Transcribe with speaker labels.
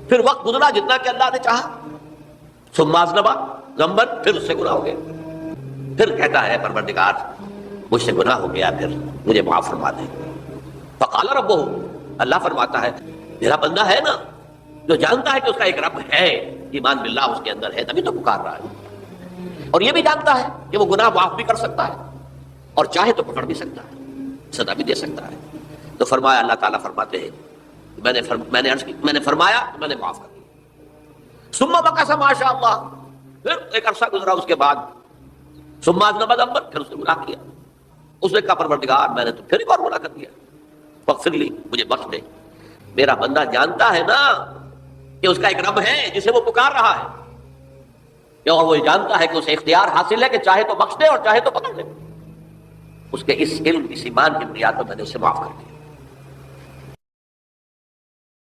Speaker 1: پھر وقت گزرا جتنا کہ اللہ نے چاہا، ثم اذنب ذنبا، پھر اس سے گناہ ہو گیا، پھر کہتا ہے پروردگار مجھ سے گناہ ہو گیا، پھر مجھے معاف فرما دے۔ فقال ربہ، اللہ فرماتا ہے میرا بندہ ہے نا جو جانتا ہے کہ اس کا ایک رب ہے، ایمان باللہ اس کے اندر ہے، تبھی تو پکار رہا ہے، اور یہ بھی جانتا ہے کہ وہ گناہ معاف بھی کر سکتا ہے اور چاہے تو پکڑ بھی سکتا ہے، سزا بھی دے سکتا ہے۔ تو فرمایا، اللہ تعالیٰ فرماتے ہیں میں نے فرمایا تو میں نے معاف کر دیا۔ ثم مکث ما شاء اللہ، پھر ایک عرصہ گزرا اس کے بعد، ثم اذنب ذنبا، پھر اس نے گناہ کیا، اس نے کہا پروردگار میں نے تو پھر ایک اور گناہ کر دیا، فاغفر لی، مجھے بخش دے۔ میرا بندہ جانتا ہے نا کہ اس کا ایک رب ہے جسے وہ پکار رہا ہے، اور وہ جانتا ہے کہ اسے اختیار حاصل ہے کہ چاہے تو بخش دے اور چاہے تو پکڑ دے۔ اس کے اس علم، اس ایمان کی بنیاد پر میں نے اسے معاف کر دیا۔